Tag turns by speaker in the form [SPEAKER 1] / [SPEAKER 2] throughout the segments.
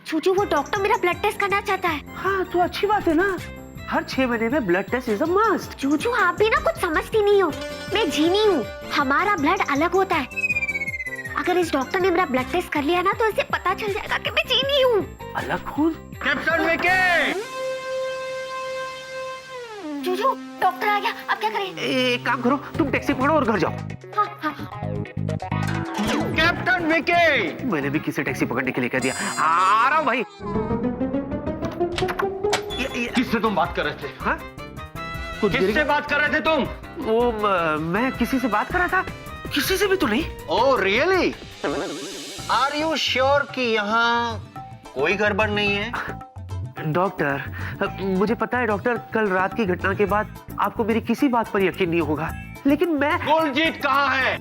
[SPEAKER 1] चूचू वो डॉक्टर मेरा blood test करना चाहता है।
[SPEAKER 2] हाँ तो अच्छी बात है ना, हर 6 महीने में blood test is a must.
[SPEAKER 1] चूचू आप भी ना कुछ समझती नहीं हो, मैं जीनी हूँ, हमारा ब्लड अलग होता है। अगर इस डॉक्टर ने मेरा ब्लड टेस्ट कर लिया ना तो इसे पता चल जाएगा कि मैं जीनी हूँ।
[SPEAKER 2] अलग खून?
[SPEAKER 3] कैप्टन विकी!
[SPEAKER 1] चूचू डॉक्टर आ गया, अब क्या करें?
[SPEAKER 2] एक काम करो, तुम टैक्सी पकड़ो और घर जाओ।
[SPEAKER 1] हाँ, हाँ।
[SPEAKER 3] कैप्टन विकी!
[SPEAKER 2] मैंने भी किसी टैक्सी पकड़ने के लिए कह दिया। आ रहा हूँ भाई।
[SPEAKER 3] किससे तुम बात कर रहे थे?
[SPEAKER 2] हाँ?
[SPEAKER 3] किससे बात कर रहे थे तुम?
[SPEAKER 2] वो मैं किसी से बात कर रहा था, किसी से भी तो नहीं।
[SPEAKER 3] Oh really? Are you sure कि यहाँ कोई गड़बड़ नहीं है?
[SPEAKER 2] डॉक्टर, मुझे पता है डॉक्टर, कल रात की घटना के बाद आपको मेरी किसी बात पर यकीन नहीं होगा, लेकिन मैं...
[SPEAKER 3] कुलजीत कहाँ है?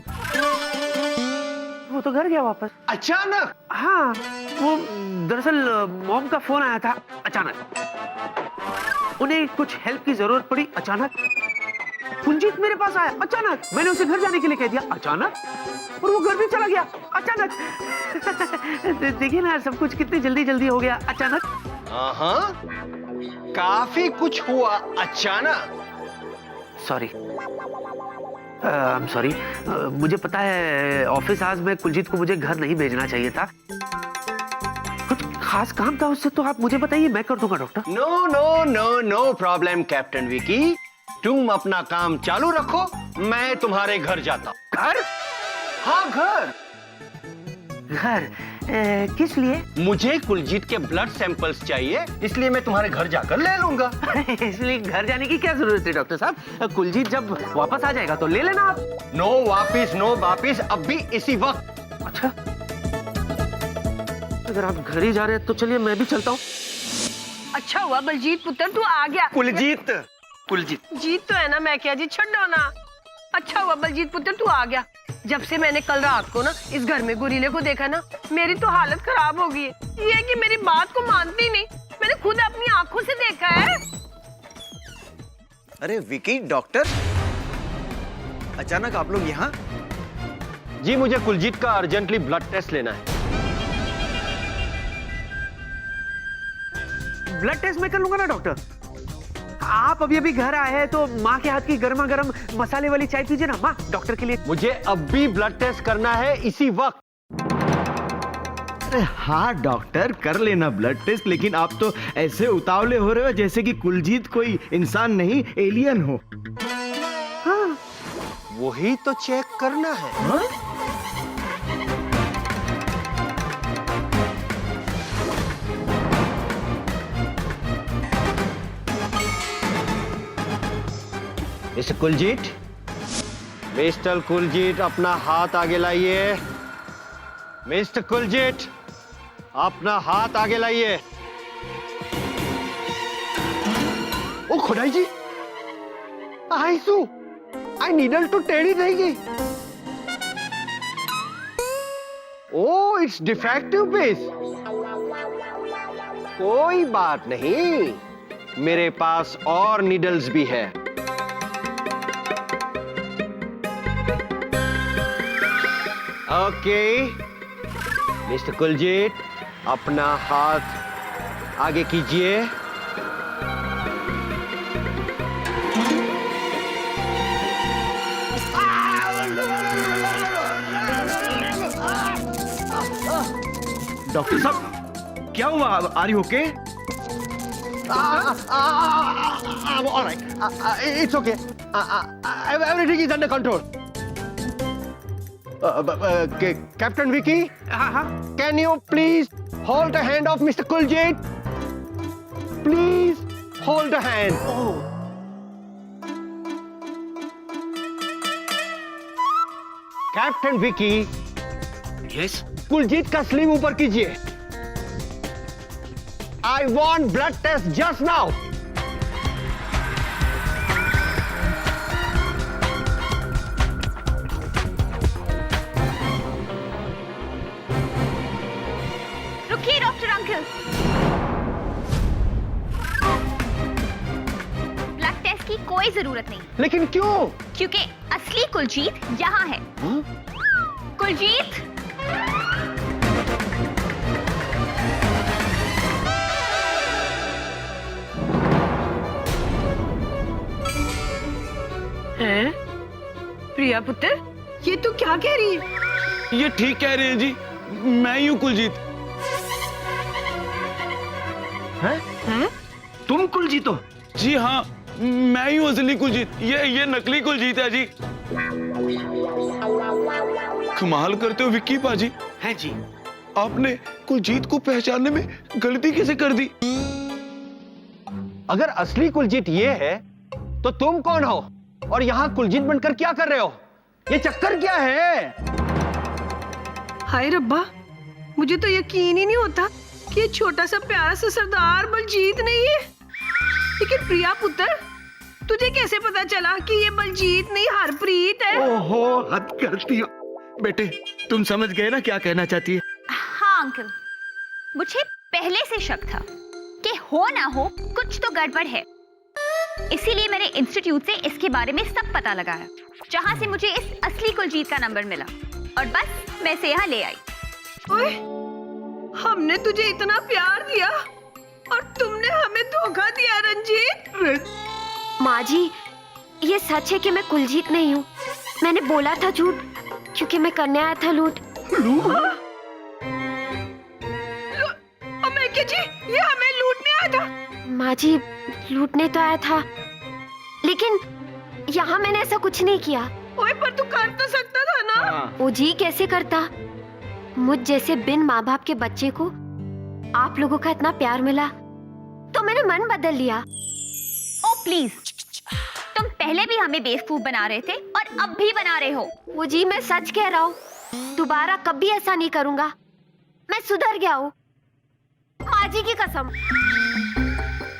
[SPEAKER 2] वो तो घर गया वापस।
[SPEAKER 3] अचानक?
[SPEAKER 2] हाँ, वो दरअसल मॉम का फोन आया था अचानक, उन्हें कुछ हेल्प की जरूरत पड़ी अचानक। कुलजीत मेरे पास आया अचानक, मैंने उसे घर जाने के लिए कह दिया अचानक, और वो घर भी चला गया अचानक। देखिए ना सब कुछ कितनी जल्दी जल्दी हो गया अचानक।
[SPEAKER 3] हाँ, काफी कुछ हुआ अचानक।
[SPEAKER 2] Sorry, I am sorry. मुझे पता है ऑफिस आज में कुलजीत को मुझे घर नहीं भेजना चाहिए था, कुछ खास काम था उससे, तो आप मुझे बताइए, मैं कर दूंगा doctor.
[SPEAKER 3] No no no no problem captain Vicky, तुम अपना काम चालू रखो, मैं तुम्हारे घर जाता हूँ।
[SPEAKER 2] घर?
[SPEAKER 3] हाँ घर।
[SPEAKER 2] घर किस लिए?
[SPEAKER 3] मुझे कुलजीत के ब्लड सैंपल्स चाहिए, इसलिए मैं तुम्हारे घर जाकर ले लूंगा।
[SPEAKER 2] इसलिए घर जाने की क्या जरूरत है डॉक्टर साहब, कुलजीत जब वापस आ जाएगा तो ले लेना आप।
[SPEAKER 3] नो वापिस, अब भी इसी वक्त।
[SPEAKER 2] अच्छा, अगर आप घर ही जा रहे हैं तो चलिए मैं भी चलता हूँ।
[SPEAKER 4] अच्छा हुआ बलजीत पुत्र तू आ गया।
[SPEAKER 2] कुलजीत
[SPEAKER 4] जीत तो है ना, मैं क्या जी छो ना। अच्छा हुआ बलजीत पुत्र तू आ गया। जब से मैंने कल रात को ना इस घर में गोरीले को देखा ना, मेरी तो हालत खराब हो गई है। ये कि मेरी बात को मानती नहीं, मैंने खुद अपनी आंखों से देखा है।
[SPEAKER 5] अरे विकी, डॉक्टर अचानक आप लोग यहाँ?
[SPEAKER 3] जी मुझे कुलजीत का अर्जेंटली ब्लड टेस्ट लेना है।
[SPEAKER 2] ब्लड टेस्ट मैं कर लूंगा ना डॉक्टर, आप अभी अभी घर आए हैं तो माँ के हाथ की गर्मा गर्म मसाले वाली चाय पीजिए ना माँ, डॉक्टर के लिए।
[SPEAKER 3] मुझे अब भी ब्लड टेस्ट करना है इसी वक्त।
[SPEAKER 6] अरे हाँ डॉक्टर, कर लेना ब्लड टेस्ट, लेकिन आप तो ऐसे उतावले हो रहे हो जैसे कि कुलजीत कोई इंसान नहीं एलियन हो।
[SPEAKER 2] हाँ।
[SPEAKER 3] वही तो चेक करना है।
[SPEAKER 6] हाँ?
[SPEAKER 3] मिस्टर कुलजीत अपना हाथ आगे लाइए। मिस्टर कुलजीत अपना हाथ आगे लाइए। ओ खुदाई जी, आईसू आई नीडल तो टेढ़ी रहेगी। Oh it's defective base. कोई बात नहीं, मेरे पास और नीडल्स भी है। ओके मिस्टर कुलजीत, अपना हाथ आगे कीजिए।
[SPEAKER 6] डॉक्टर साहब क्या हुआ? Are you okay?
[SPEAKER 3] Alright, it's okay, everything is under control. Captain Vicky, can you please hold the hand of Mr. Kuljit? Please hold the hand. Captain Vicky,
[SPEAKER 2] yes
[SPEAKER 3] Kuljeet का sleeve ऊपर कीजिए। I want blood test just now.
[SPEAKER 1] रुकिए doctor uncle, blood test की कोई जरूरत नहीं।
[SPEAKER 3] लेकिन क्यों?
[SPEAKER 1] क्योंकि असली कुलजीत यहाँ है। कुलजीत,
[SPEAKER 4] हैं? प्रिया पुत्र, ये तू क्या कह रही है?
[SPEAKER 5] ये ठीक कह रहे हैं जी, मैं ही हूँ कुलजीत।
[SPEAKER 2] हैं? तुम कुलजीत हो?
[SPEAKER 5] जी हाँ, मैं ही हूँ असली कुलजीत। ये नकली कुलजीत है जी। कमाल करते हो विक्की पाजी,
[SPEAKER 2] हैं जी।
[SPEAKER 5] आपने कुलजीत को पहचानने में गलती कैसे कर दी?
[SPEAKER 3] अगर असली कुलजीत ये है तो तुम कौन हो और यहाँ कुलजीत बनकर क्या कर रहे हो? ये चक्कर क्या है?
[SPEAKER 4] हाय रब्बा, मुझे तो यकीन ही नहीं होता कि ये छोटा सा प्यारा सा सरदार बलजीत नहीं है। लेकिन प्रिया पुत्र, तुझे कैसे पता चला कि ये बलजीत नहीं हरप्रीत है?
[SPEAKER 6] ओहो, हद करती हो बेटे। तुम समझ गए ना क्या कहना चाहती है?
[SPEAKER 1] हाँ अंकल, मुझे पहले से शक था कि हो ना हो कुछ तो गड़बड़ है। इसीलिए मैंने इंस्टीट्यूट से इसके बारे में सब पता लगाया, जहाँ से मुझे इस असली कुलजीत का नंबर मिला और बस मैं इसे यहाँ ले आई।
[SPEAKER 4] ओए, हमने तुझे इतना प्यार दिया और तुमने हमें धोखा दिया रंजीत।
[SPEAKER 1] माँ जी, ये सच है कि मैं कुलजीत नहीं हूँ। मैंने बोला था झूठ क्योंकि मैं करने आया था लूट।
[SPEAKER 4] अमेरिका जी, ये हमें लूटने आया था।
[SPEAKER 1] माँ जी, लूटने तो आया था, लेकिन यहाँ मैंने ऐसा कुछ नहीं किया।
[SPEAKER 4] ओए, पर तू कर तो सकता था ना।
[SPEAKER 1] ओ जी, कैसे करता? मुझ जैसे बिन माँ बाप के बच्चे को आप लोगों का इतना प्यार मिला तो मैंने मन बदल लिया।
[SPEAKER 7] ओ प्लीज, तुम पहले भी हमें बेवकूफ बना रहे थे और अब भी बना रहे हो।
[SPEAKER 1] वो जी, मैं सच कह रहा हूँ, दोबारा कभी ऐसा नहीं करूँगा। मैं सुधर गया हूँ, माँ जी की कसम।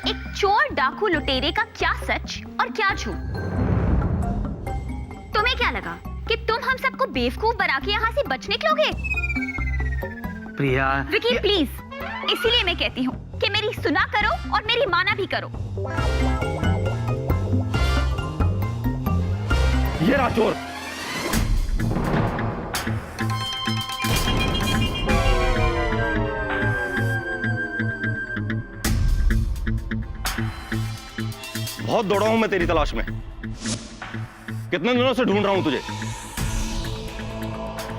[SPEAKER 7] एक चोर डाकू लुटेरे का क्या सच और क्या झूठ? तुम्हें क्या लगा कि तुम हम सबको बेवकूफ बना के यहाँ से बच निकलोगे?
[SPEAKER 2] प्रिया,
[SPEAKER 7] विकी प्लीज, इसीलिए मैं कहती हूँ कि मेरी सुना करो और मेरी माना भी करो।
[SPEAKER 5] ये रहा चोर। बहुत दौड़ा हूं मैं तेरी तलाश में। कितने दिनों से ढूंढ रहा हूं तुझे।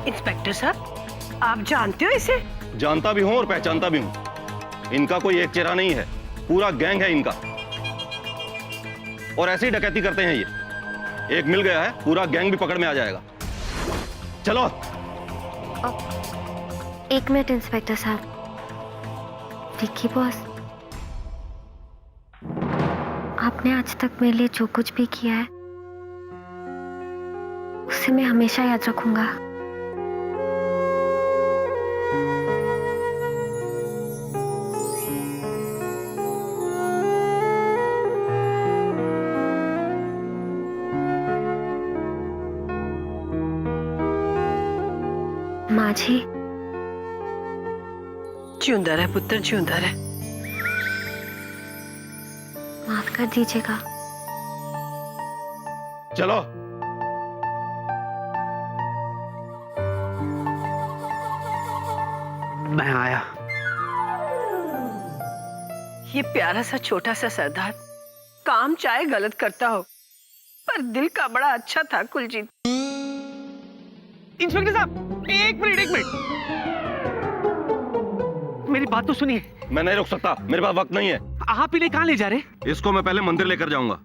[SPEAKER 4] इंस्पेक्टर साहब, आप जानते हो इसे?
[SPEAKER 5] जानता भी हूं और पहचानता भी हूं। इनका कोई एक चेहरा नहीं है, पूरा गैंग है इनका। और ऐसी डकैती करते हैं ये। एक मिल गया है, पूरा गैंग भी पकड़ में आ जाएगा। चलो।
[SPEAKER 1] एक मिनट इंस्पेक्टर साहब। विक्की बॉस, आपने आज तक मेरे लिए जो कुछ भी किया है उसे मैं हमेशा याद रखूंगा। माँ जी,
[SPEAKER 4] जिंदा रहे पुत्र, जिंदा रहे।
[SPEAKER 1] माफ कर दीजिएगा।
[SPEAKER 5] चलो।
[SPEAKER 2] मैं आया।
[SPEAKER 4] ये प्यारा सा छोटा सा सरदार काम चाहे गलत करता हो, पर दिल का बड़ा अच्छा था कुलजीत।
[SPEAKER 2] इंस्पेक्टर साहब, एक मिनट। मेरी बात तो सुनिए।
[SPEAKER 5] मैं नहीं रुक सकता, मेरे पास वक्त नहीं है।
[SPEAKER 2] आप इन्हें कहाँ ले जा रहे?
[SPEAKER 5] इसको मैं पहले मंदिर लेकर जाऊंगा,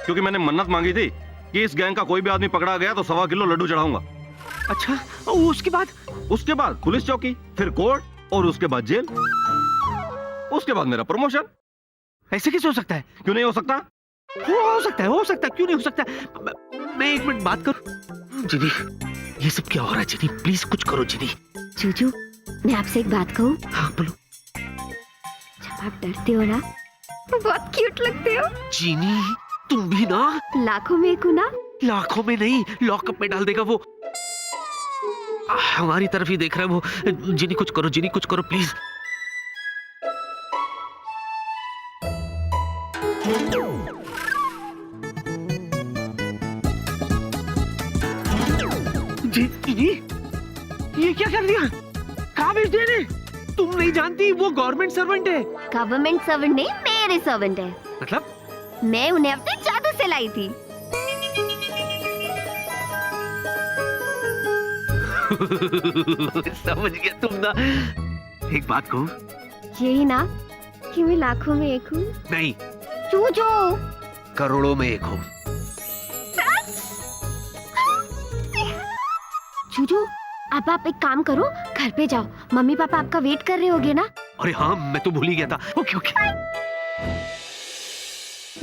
[SPEAKER 5] क्योंकि मैंने मन्नत मांगी थी कि इस गैंग का कोई भी आदमी पकड़ा गया तो 1.25 किलो लड्डू चढ़ाऊंगा।
[SPEAKER 2] अच्छा, उसके बाद?
[SPEAKER 5] उसके बाद पुलिस चौकी, फिर कोर्ट और उसके बाद जेल। उसके बाद मेरा प्रमोशन।
[SPEAKER 2] ऐसे कैसे हो सकता है?
[SPEAKER 5] क्यों नहीं हो सकता?
[SPEAKER 2] हो सकता है, क्यों नहीं हो सकता? मैं एक मिनट बात करूं। जिनी, ये सब क्या हो रहा है? जिनी प्लीज कुछ करो। जिनी।
[SPEAKER 1] जूजू, मैं आपसे एक बात कहूँ?
[SPEAKER 2] हाँ बोलो।
[SPEAKER 1] जब आप डरते हो ना तो बहुत क्यूट लगते हो।
[SPEAKER 2] जिनी, तुम भी ना।
[SPEAKER 1] लाखों में एक हो ना?
[SPEAKER 2] लाखों में नहीं, लॉकअप में डाल देगा वो। हमारी तरफ ही देख रहा है वो। जिनी कुछ करो, जिनी कुछ करो प्लीज। जिनी, ये क्या कर दिया? कहाँ भेज दिया ने? तुम नहीं जानती, वो गवर्नमेंट सर्वेंट है।
[SPEAKER 1] गवर्नमेंट सर्वेंट नहीं, मेरे सर्वेंट है।
[SPEAKER 2] मतलब?
[SPEAKER 1] मैं उन्हें अपने जादू से लाई थी।
[SPEAKER 2] समझ गया तुम ना। एक बात कहूँ?
[SPEAKER 8] यही ना कि मैं लाखों में एक हूँ।
[SPEAKER 2] नहीं,
[SPEAKER 8] चूजू।
[SPEAKER 2] करोड़ों में एक हूँ।
[SPEAKER 8] चूजू, अब आप एक काम करो, घर पे जाओ, मम्मी पापा आपका वेट कर रहे होगे ना।
[SPEAKER 2] अरे हाँ, मैं तो भूल ही गया था। Okay okay.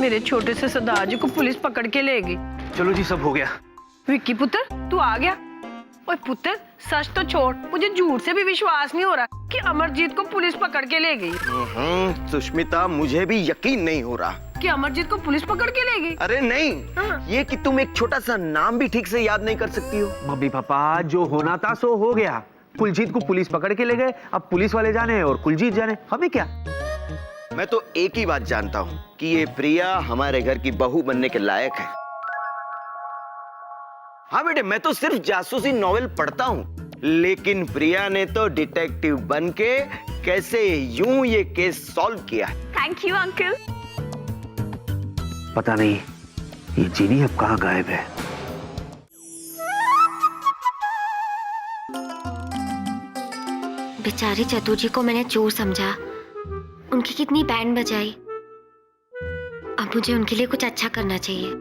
[SPEAKER 4] मेरे छोटे से सरदार जी को पुलिस पकड़ के ले गई।
[SPEAKER 2] चलो जी, सब हो गया।
[SPEAKER 4] विक्की पुत्र, तू आ गया? ओए पुत्र, सच तो छोड़, मुझे झूठ से भी विश्वास नहीं हो रहा कि अमरजीत को पुलिस पकड़ के ले गई।
[SPEAKER 6] सुष्मिता, मुझे भी यकीन नहीं हो रहा
[SPEAKER 4] कि अमरजीत को पुलिस पकड़ के ले गई।
[SPEAKER 6] अरे नहीं,
[SPEAKER 4] हाँ।
[SPEAKER 6] ये कि तुम एक छोटा सा नाम भी ठीक से याद नहीं कर सकती हो।
[SPEAKER 2] मम्मी पापा, जो होना था सो हो गया। कुलजीत को पुलिस पकड़ के ले गए, अब पुलिस वाले जाने और कुलजीत जाने, हमें क्या।
[SPEAKER 6] मैं तो एक ही बात जानता हूँ कि ये प्रिया हमारे घर की बहू बनने के लायक है। हाँ बेटे, मैं तो सिर्फ जासूसी नॉवेल पढ़ता हूँ, लेकिन प्रिया ने तो डिटेक्टिव बनके कैसे यूं ये केस सॉल्व किया है।
[SPEAKER 1] Thank you uncle.
[SPEAKER 2] पता नहीं ये जीनी अब कहाँ गायब है।
[SPEAKER 8] बेचारे चतुर जी को मैंने चोर समझा, उनकी कितनी बैंड बजाई। अब मुझे उनके लिए कुछ अच्छा करना चाहिए।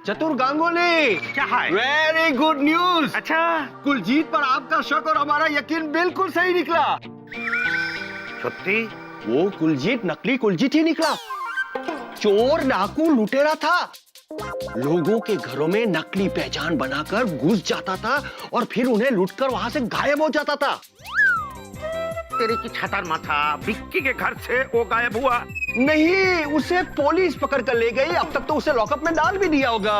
[SPEAKER 3] चतुर गांगुली,
[SPEAKER 2] क्या है?
[SPEAKER 3] Very good news.
[SPEAKER 2] अच्छा,
[SPEAKER 3] कुलजीत पर आपका शक और हमारा यकीन बिल्कुल सही निकला।
[SPEAKER 2] सत्ती?
[SPEAKER 3] वो कुलजीत नकली कुलजीत ही निकला। चोर डाकू लुटेरा था, लोगों के घरों में नकली पहचान बनाकर घुस जाता था और फिर उन्हें लूटकर वहां से गायब हो जाता था।
[SPEAKER 2] तेरे की छतर माथा, विक्की के घर से वो गायब हुआ?
[SPEAKER 3] नहीं, उसे पुलिस पकड़ कर ले गई। अब तक तो उसे लॉकअप में डाल भी दिया होगा।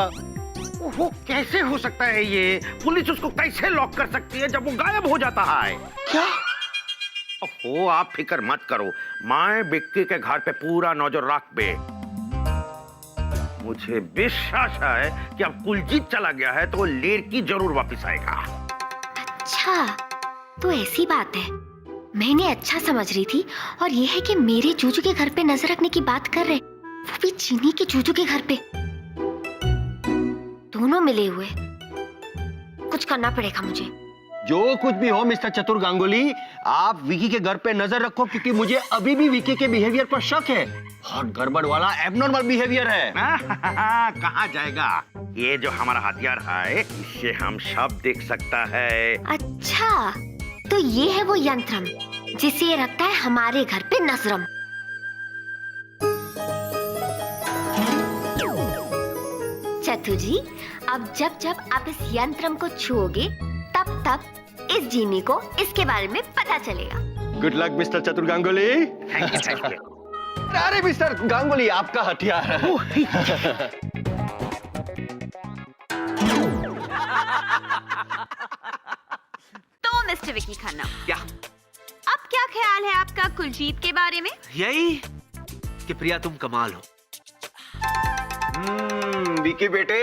[SPEAKER 2] वो कैसे हो सकता है ये? पुलिस उसको कैसे लॉक कर सकती है जब वो गायब हो जाता है?
[SPEAKER 3] क्या?
[SPEAKER 2] ओहो, आप फिक्र मत करो, मैं विक्की के घर पे पूरा नजर रख बे। मुझे विश्वास है कि अब कुलजीत चला गया है तो वो लड़की जरूर वापस आएगा।
[SPEAKER 8] अच्छा, तो ऐसी बात है। मैं इन्हें अच्छा समझ रही थी, और ये है कि मेरे जूजू के घर पे नजर रखने की बात कर रहे, वो भी चीनी के जूजू के घर पे। दोनों मिले हुए, कुछ करना पड़ेगा मुझे।
[SPEAKER 3] जो कुछ भी हो मिस्टर चतुर गांगुली, आप विकी के घर पे नजर रखो, क्योंकि मुझे अभी भी विकी के बिहेवियर पर शक है। और गड़बड़ वाला एबनॉर्मल बिहेवियर है।
[SPEAKER 2] कहाँ जाएगा? ये जो हमारा हथियार है, इससे हम सब देख सकता है।
[SPEAKER 8] अच्छा, तो ये है वो यंत्रम जिसे ये रखता है हमारे घर पे नजरम। चतुर जी, अब जब जब आप इस यंत्रम को छुओगे, तब तब इस जीनी को इसके बारे में पता चलेगा।
[SPEAKER 3] Good luck mister Chatur Ganguly.
[SPEAKER 2] Thank you.
[SPEAKER 3] अरे मिस्टर गांगुली, आपका हथियार है।
[SPEAKER 1] तो मिस्टर विक्की खन्ना,
[SPEAKER 2] क्या?
[SPEAKER 1] अब क्या ख्याल है आपका कुलजीत के बारे में?
[SPEAKER 2] यही कि प्रिया तुम कमाल हो।
[SPEAKER 6] विकी बेटे,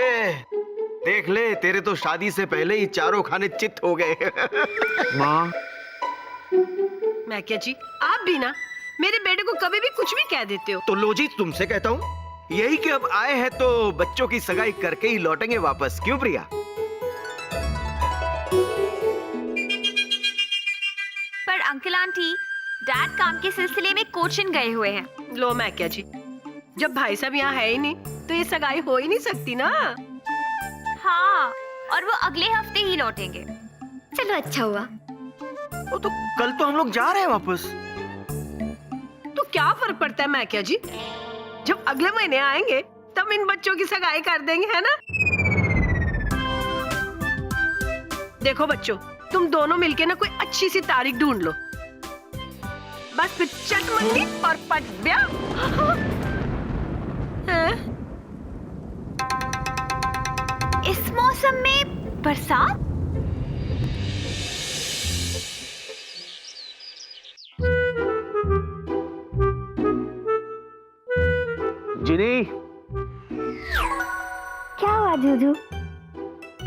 [SPEAKER 6] देख ले, तेरे तो शादी से पहले ही चारों खाने चित हो गए।
[SPEAKER 2] माँ,
[SPEAKER 4] मैं क्या जी, आप भी ना मेरे बेटे को कभी भी कुछ भी कह देते हो।
[SPEAKER 6] तो लो जी, तुमसे कहता हूँ, यही कि अब आए हैं तो बच्चों की सगाई करके ही लौटेंगे वापस। क्यों प्रिया?
[SPEAKER 1] पर अंकल आंटी, डैड काम के सिलसिले में कोचिन गए हुए हैं।
[SPEAKER 4] लो मैं क्या जी, जब भाई साहब यहाँ है ही नहीं तो ये सगाई हो ही नहीं सकती ना।
[SPEAKER 1] हाँ, और वो अगले हफ्ते ही लौटेंगे।
[SPEAKER 8] चलो, अच्छा हुआ।
[SPEAKER 6] तो कल तो हम लोग जा रहे हैं वापस।
[SPEAKER 4] तो क्या फर्क पड़ता है मैं क्या जी, जब अगले महीने आएंगे तब इन बच्चों की सगाई कर देंगे, है ना। देखो बच्चों, तुम दोनों मिलके ना कोई अच्छी सी तारीख ढूंढ लो, बस फिर चटमंडी और पट ब्याह।
[SPEAKER 1] इस मौसम में बरसात?
[SPEAKER 2] जिनी,
[SPEAKER 8] क्या हुआ जूजू?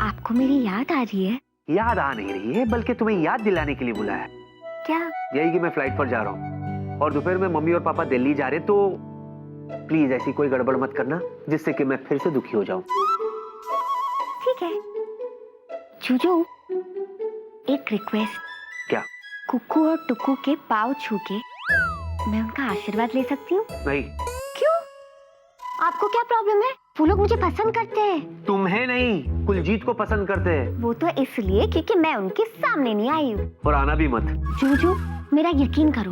[SPEAKER 8] आपको मेरी याद आ रही है?
[SPEAKER 2] याद आ नहीं रही है, बल्कि तुम्हें याद दिलाने के लिए बुलाया।
[SPEAKER 8] क्या?
[SPEAKER 2] यही कि मैं फ्लाइट पर जा रहा हूँ और दोपहर में मम्मी और पापा दिल्ली जा रहे, तो प्लीज ऐसी कोई गड़बड़ मत करना जिससे कि मैं फिर से दुखी हो जाऊं।
[SPEAKER 8] ठीक है। जूजू, एक रिक्वेस्ट,
[SPEAKER 2] क्या?
[SPEAKER 8] कुक्कू और टुक्कू के पाँव छू के मैं उनका आशीर्वाद ले सकती हूँ?
[SPEAKER 2] नहीं,
[SPEAKER 8] क्यों? आपको क्या प्रॉब्लम है? वो लोग मुझे पसंद करते हैं।
[SPEAKER 2] तुम्हें नहीं, कुलजीत को पसंद करते हैं।
[SPEAKER 8] वो तो इसलिए क्योंकि मैं उनके सामने नहीं आई हूँ।
[SPEAKER 2] और आना भी मत।
[SPEAKER 8] जूजू, मेरा यकीन करो,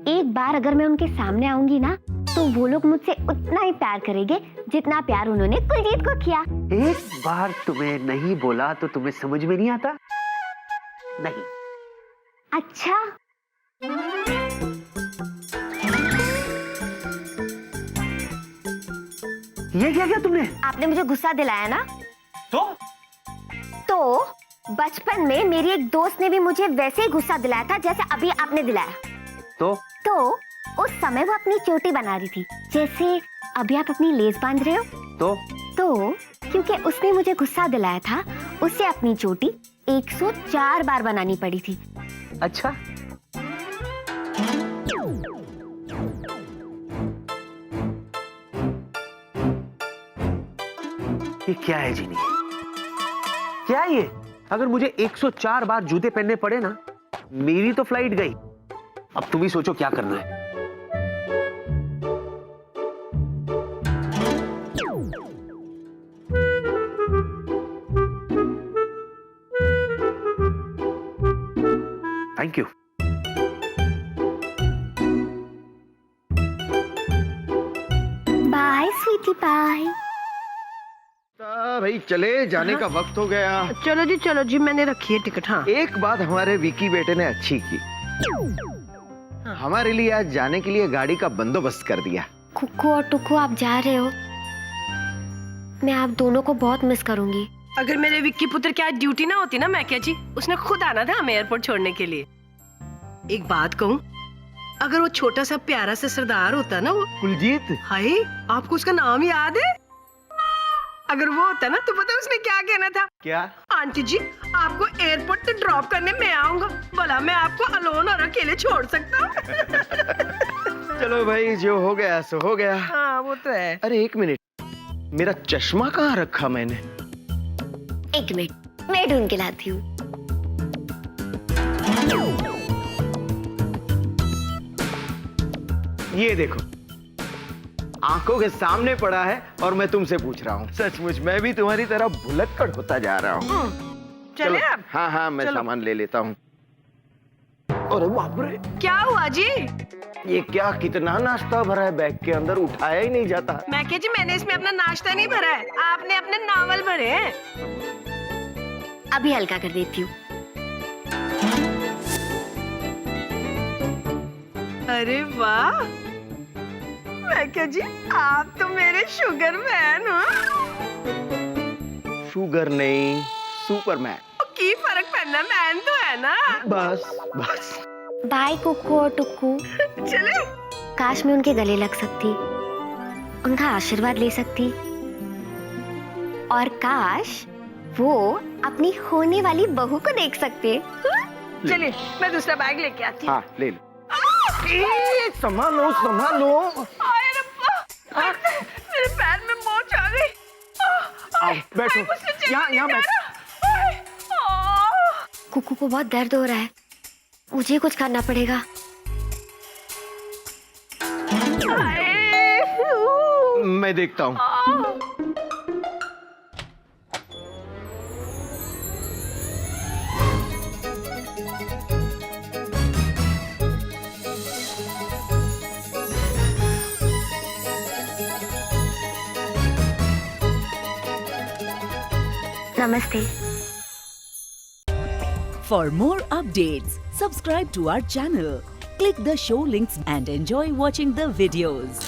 [SPEAKER 8] एक बार अगर मैं उनके सामने आऊंगी ना, तो वो लोग मुझसे उतना ही प्यार करेंगे जितना प्यार उन्होंने कुलजीत को किया।
[SPEAKER 2] एक बार तुम्हें नहीं बोला तो तुम्हें समझ में नहीं आता? नहीं।
[SPEAKER 8] अच्छा,
[SPEAKER 2] ये क्या किया तुमने?
[SPEAKER 8] आपने मुझे गुस्सा दिलाया ना?
[SPEAKER 2] तो
[SPEAKER 8] बचपन में मेरी एक दोस्त ने भी मुझे वैसे ही गुस्सा दिलाया था जैसे अभी आपने दिलाया।
[SPEAKER 2] तो
[SPEAKER 8] उस समय वो अपनी चोटी बना रही थी, जैसे अभी आप अपनी लेस बांध रहे हो। तो क्योंकि उसने मुझे गुस्सा दिलाया था, उसे अपनी चोटी 104 बार बनानी पड़ी थी।
[SPEAKER 2] अच्छा, ये क्या है जीनी? क्या है ये? अगर मुझे 104 बार जूते पहनने पड़े ना, मेरी तो फ्लाइट गई। अब तुम ही सोचो क्या करना है। Thank you.
[SPEAKER 8] Bye sweetie bye.
[SPEAKER 6] भाई चले, जाने का वक्त हो गया।
[SPEAKER 4] चलो जी, मैंने रखी है टिकट। हाँ,
[SPEAKER 6] एक बात हमारे विकी बेटे ने अच्छी की, हमारे लिए आज जाने के लिए गाड़ी का बंदोबस्त कर दिया।
[SPEAKER 8] कुक्कू और टुक्कू, आप जा रहे हो, मैं आप दोनों को बहुत मिस करूंगी।
[SPEAKER 4] अगर मेरे विक्की पुत्र की आज ड्यूटी ना होती ना मैकिया जी, उसने खुद आना था हमें एयरपोर्ट छोड़ने के लिए। एक बात कहूँ, अगर वो छोटा सा प्यारा सा सरदार होता ना, वो
[SPEAKER 6] कुलजीत,
[SPEAKER 4] हाय, आपको उसका नाम याद है? अगर वो होता ना तो पता उसने क्या कहना था?
[SPEAKER 6] क्या?
[SPEAKER 4] आंटी जी, आपको एयरपोर्ट से ड्रॉप करने मैं आऊंगा, भला मैं आपको अलोन और अकेले छोड़ सकता हूँ?
[SPEAKER 6] चलो भाई, जो हो गया सो हो गया।
[SPEAKER 4] हाँ, वो तो है।
[SPEAKER 6] अरे एक मिनट, मेरा चश्मा कहाँ रखा मैंने?
[SPEAKER 8] एक मिनट, मैं ढूंढ के लाती हूँ।
[SPEAKER 6] ये देखो, आंखों के सामने पड़ा है और मैं तुमसे पूछ रहा हूँ। सचमुच मैं भी तुम्हारी तरह भुलक्कड़ होता जा रहा हूँ।
[SPEAKER 4] चले अब?
[SPEAKER 6] हाँ, मैं सामान ले लेता हूँ। अरे बाप रे,
[SPEAKER 4] क्या हुआ जी?
[SPEAKER 6] ये क्या, कितना नाश्ता भरा है बैग के अंदर, उठाया ही नहीं जाता।
[SPEAKER 4] मैकिया जी, मैंने इसमें अपना नाश्ता नहीं भरा है, आपने अपने नावल भरे हैं।
[SPEAKER 8] अभी हल्का कर देती हूँ।
[SPEAKER 4] अरे वाह मैकिया जी, आप तो मेरे शुगर मैन हो।
[SPEAKER 6] शुगर नहीं, सुपरमैन।
[SPEAKER 4] की फर्क पड़ना, मैन तो है ना।
[SPEAKER 6] बस।
[SPEAKER 8] बाय कुक्कू और टुक्कू।
[SPEAKER 4] चले।
[SPEAKER 8] काश मैं उनके गले लग सकती, उनका आशीर्वाद ले सकती, और काश वो अपनी होने वाली बहू को देख सकते।
[SPEAKER 4] चलिए, मैं दूसरा बैग लेके आती हूँ।
[SPEAKER 6] हाँ, ले लो। संभालो।
[SPEAKER 4] आए रब्बा, मेरे पैर में मोच आ गई।
[SPEAKER 6] आओ, बैठो। यहाँ बैठो।
[SPEAKER 8] कुक्कू को बहुत दर्द हो रहा है, मुझे कुछ करना पड़ेगा।
[SPEAKER 6] मैं देखता हूँ।
[SPEAKER 8] नमस्ते।
[SPEAKER 9] For more updates, subscribe to our channel, click the show links and enjoy watching the videos.